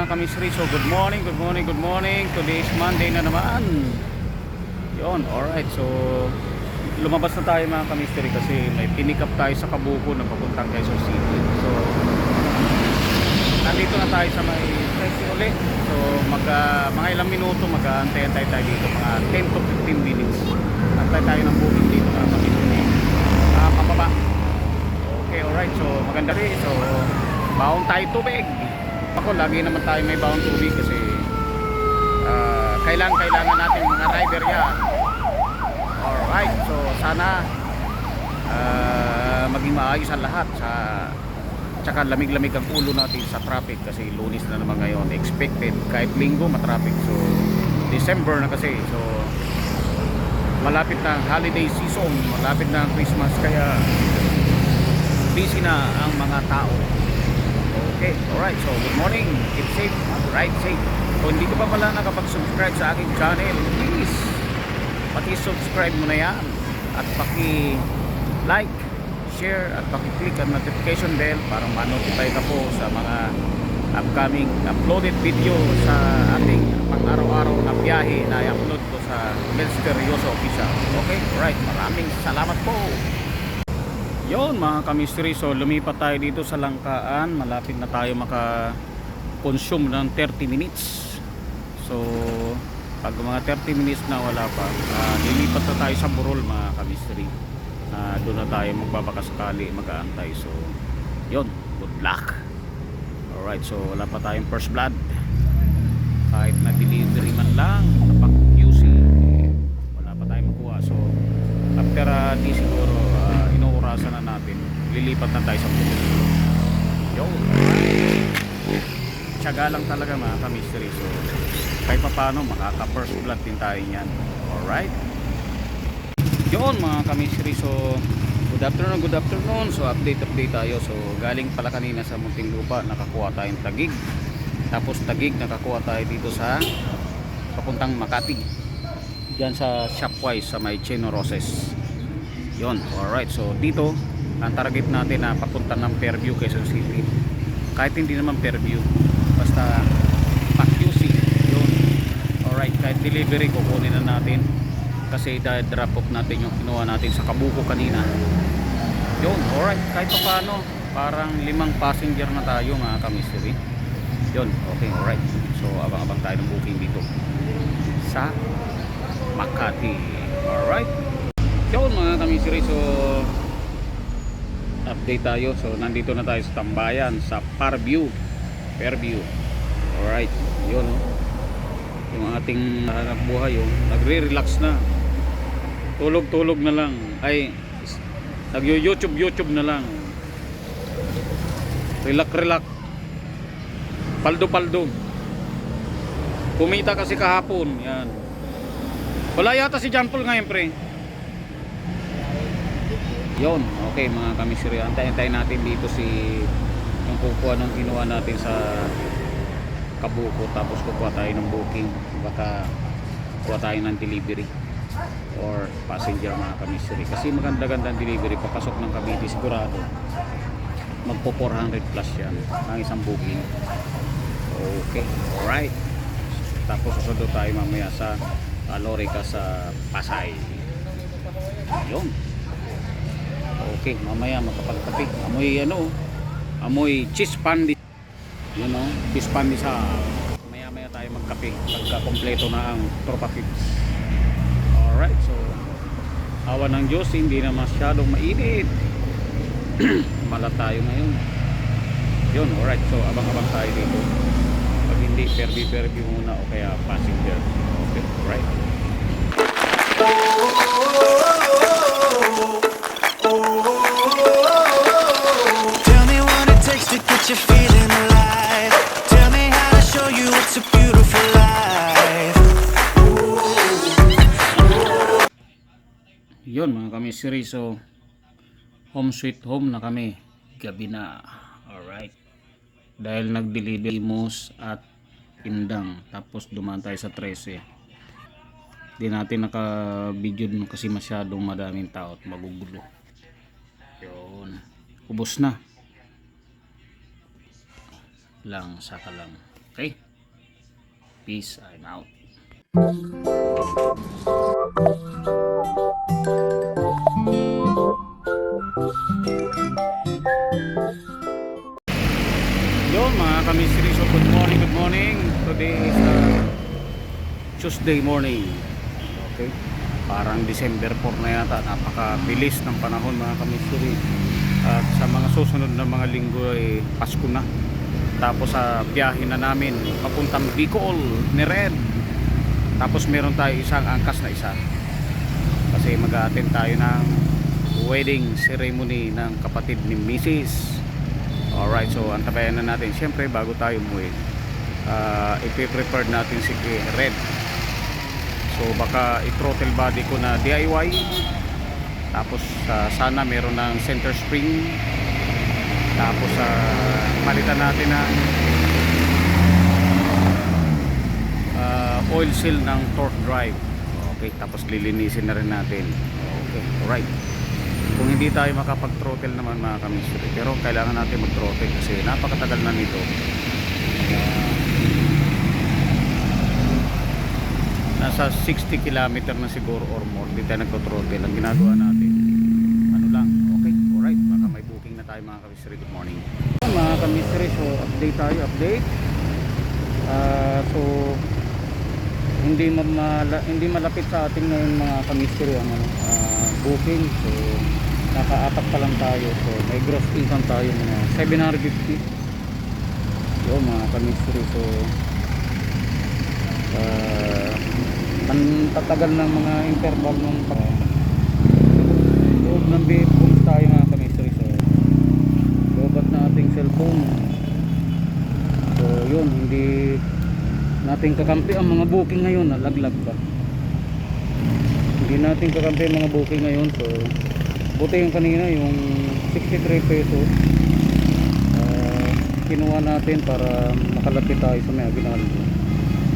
kamisri. So good morning, good morning, good morning. Today is Monday na naman. Yun, alright. So lumabas na tayo mga kamisri kasi may pinik up tayo sa Kabuko na papuntang Quezon City. So nandito na tayo sa may presi ulit. So mga ilang minuto mag-aantay tayo dito, mga 10 to 15 minutes. Antay tayo ng booking dito mga kamisri. Pababa. Okay, alright. So maganda rin. So baon tayo tubig. Ako lagi naman tayo may baon tubig kasi kailangan natin mga rider yan. Alright, so sana maging maayos ang lahat sa tsaka lamig-lamig ang ulo natin sa traffic kasi Lunes na naman ngayon, expected kahit Linggo matraffic. So December na kasi, so malapit na ang holiday season, malapit na ang Christmas, kaya busy na ang mga tao. Okay, alright, so good morning, keep safe, ride safe. Kung hindi ka pa pala nakapag-subscribe sa aking channel, please paki-subscribe mo na yan at paki-like, share at paki-click ang notification bell para ma-notify ka po sa mga upcoming uploaded video sa ating pang-araw-araw na biyahe na i-upload ko sa Misteryoso Official. Okay, alright, maraming salamat po. Yon mga kamisri, so lumipat tayo dito sa Langkaan. Malapit na tayo maka-consume ng 30 minutes. So pag mga 30 minutes na wala pa, lilipat na tayo sa Burol mga kamisri. Doon na tayo magbabakasakali, mag-aantay. So yon, good luck. Alright, so wala pa tayong first blood. Kahit na delivery man lang, kapag QC, wala pa tayong makuha. So after di siguro inuurasan na natin, lilipat na tayo sa Burol. Yon, tiyaga lang talaga mga kamisri. So kahit pa paano makaka first blood din tayo yan. Alright, yun mga kamisri. So good afternoon. So update tayo. So galing pala kanina sa Muntinlupa, nakakuha tayong Taguig. Tapos Taguig nakakuha tayo dito sa papuntang Makati, diyan sa Shopwise sa may Chino Roses. Yun, alright. So dito ang target natin na papunta ng Fairview, Quezon City. Kahit hindi naman Fairview, basta pa-QC. Yun, alright. Kahit delivery kukunin na natin kasi drop off natin yung kinuha natin sa Kabuko kanina. Yun, alright. Kahit pa paano, parang 5 passenger na tayo mga kamisri. Yun, okay, alright. So abang-abang tayo ng booking dito sa Makati. Alright, yun mga kamisri. So update tayo. So nandito na tayo sa tambayan sa Fairview. Alright, yun yung ating hanap buhay, yun nagre-relax na, tulog na lang, ay nag-YouTube na lang, relax, paldo. Kumita kasi kahapon, yan. Wala yata si John Paul ngayon pre. Yun, okay mga kamisri, antayin natin dito si yung kukuha ng kinuha natin sa Kabuko, tapos kukuha tayo ng booking, baka kuha tayo ng delivery or passenger mga kamisri, kasi maganda-ganda delivery papasok ng Cavite, sigurado magpo 400 plus yan ang isang booking. Okay, alright. Tapos susunod tayo mamaya sa Lorica sa Pasay. Yun, okay, mamaya makapagkape, amoy cheese pandi, cheese pandi sa maya tayo magkape pagka kompleto na ang tropa pips. Alright, so awa ng Diyos hindi na masyadong mainit. Malat tayo ngayon. Yun, alright. So abang-abang tayo dito. Pag hindi, Fairview muna o kaya passenger. Okay, alright. Tell me what it takes to get you feeling alive. Tell me how to show you it's a beautiful life. Yun mga kamisri, so home sweet home na kami, gabi na. Alright, dahil nag-deliver Imus at Indang, tapos dumaan tayo sa 13. Di natin naka-video dun kasi masyadong madaming tao at magugulo. Yun, ubos na lang, saka lang. Okay? Peace, I'm out. Yun mga kamisri, so good morning, good morning. Today is Tuesday morning. Okay? Parang December 4 na yata. Napakabilis ng panahon mga kamisri. At sa mga susunod na mga linggo ay Pasko na. Tapos sa biyahe na namin papuntang Bicol ni Red. Tapos meron tayo isang angkas na isa. Kasi mag-a-attend tayo ng wedding ceremony ng kapatid ni Mrs. Alright, so antabayan na natin. Siyempre bago tayo umuwi, ipiprepare natin si Red. So baka i-throttle body ko na DIY. Tapos sana meron ng center spring. Tapos palitan natin ng oil seal ng torque drive. Okay, tapos lilinisin na rin natin. Okay, alright. Kung hindi tayo makapag-throttle naman mga kamisri, pero kailangan natin mag-throttle kasi napakatagal na nito. Nasa 60 km na siguro or more, hindi tayo nagko-throttle. Ang ginagawa natin, ano lang, okay, alright, baka may booking na tayo mga kamisri. Good morning mga kamisri, so update tayo, update. So hindi malapit sa atin ngayon mga kamisri ang booking. So nakaapat pa lang tayo, so may gross income tayo mga 750 yun mga kamisri. So tatagal ng mga interval ng loob ng booms tayo mga kamisri. So lobat na ating cellphone. So yun, hindi natin kakampi ang mga booking ngayon, nalaglag pa. Hindi natin kakampi ang mga booking ngayon. So buti yung kanina yung 63 pesos kinuha natin para makalapit tayo sa may Aguinaldo.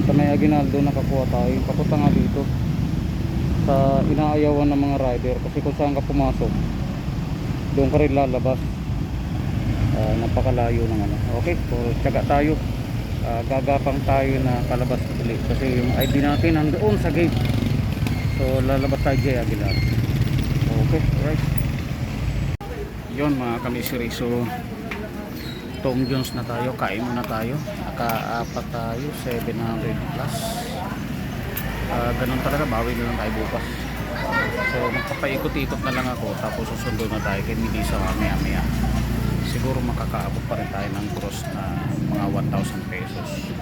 Sa may Aguinaldo nakakuha tayo. Papunta nga dito sa inaayawan ng mga rider kasi kung saan ka pumasok doon ka rin lalabas. Napakalayo ng ano. Okay, so tiyaga tayo. Gagapang tayo na palabas ulit kasi yung ID natin nandoon sa gate. So lalabas tayo kay Aguilar. Okay, alright. Yun mga kamisri, so Tom Jones na tayo, kain muna tayo. Nakaapat tayo, 700 plus. Ganun talaga, bawi na lang tayo bukas. So magpapaikot-ikot na lang ako, tapos susundo na tayo kay Melissa maya-maya. Siguro makakaabot pa rin tayo ng gross na mga 1,000 pesos.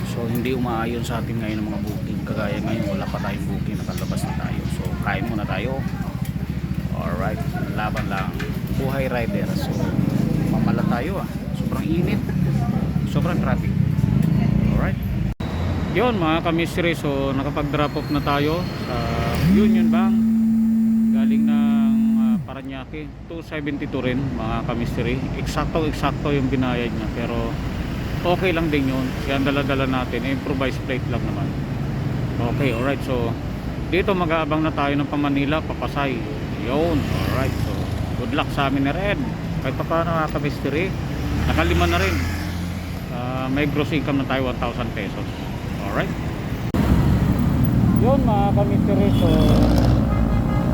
So hindi umaayon sa atin ngayon ng mga booking. Kagaya ngayon wala pa tayong booking, nakalabas na tayo. So kain muna tayo. Alright, laban lang. Buhay rider. So mamala tayo sobrang init, sobrang traffic. Alright. Yun mga kamisri, so nakapag-drop off na tayo sa Union Bank. Galing ng Paranaque, 272 rin mga kamisri. Eksakto yung binayad niya, pero okay lang din yun. Kaya ang dala-dala natin, improvised plate lang naman. Okay, alright. So dito mag-aabang na tayo ng Manila, Papasay. Yun, alright. So good luck sa amin ni Red. Kahit pa paano mga kamisri, nakalima na rin. May gross income na tayo 1,000 pesos. Alright. Yun mga kamisri, so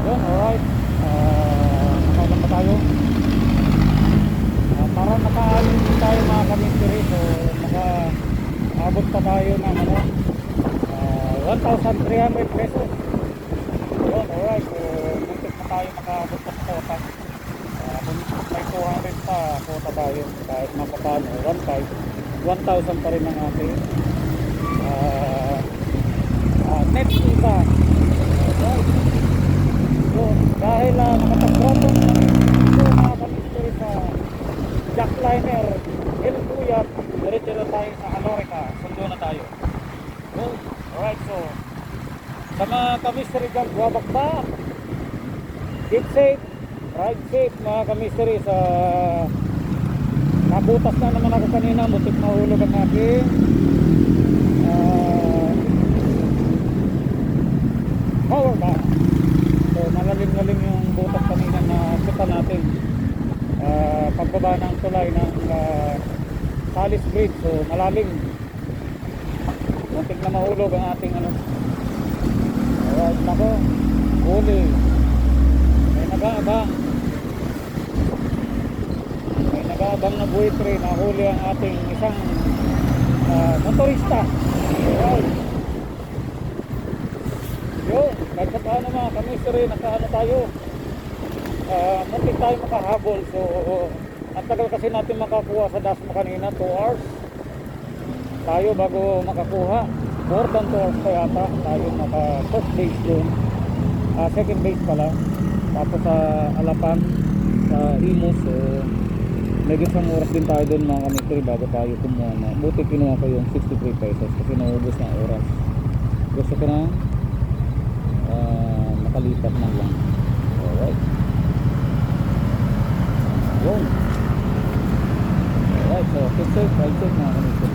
yun, alright. Nakailan pa tayo. Para makaalim tayo mga kamisri, so makaabot pa tayo ng 1,300 pesos. Yun, alright. So muntik na tayo makaabot pa sa kota. May 200 pa kota tayo. Kahit mapapano 1,000 pa rin ang ating net isa. Alright. So dahil nakapag-drop ito mga kamisri sa jackliner El Puyat, diretso na tayo sa Alorica. Sundo na tayo. Well, alright, so sa mga kamisri dyan, buwabak ba? Keep safe, ride safe mga kamisri. Sa nabutas na naman ako kanina, butik na hulog ang aking power bank. So malalim-lalim yung butas kanina na kita natin pagbaba ng tulay ng Salis Bridge. So malalim, muntik na mahulog ang ating ano. Alright, nako, huli. May nag-aabang. May nag-aabang na buwitre na huli ang ating isang motorista. Alright. Yun, kahit sa paano mga kamisiri, nakaano tayo. Muntik tayo makahabol. So, ang tagal kasi natin makakuha sa Dasma kanina, 2 hours. Tayo bago makakuha. More than 2 hours pa yata. Tayo naka first base doon. Second base pala. Tapos sa Alapan, sa Imus. So, medyo isang oras din tayo doon mga kamisiri bago tayo kumuha na. Buti kinuha ko yung 63 pesos kasi naubos na oras. Gusto ko na makalipat na lang. Alright. Yun. Alright, so keep safe, ride safe mga kamisiri.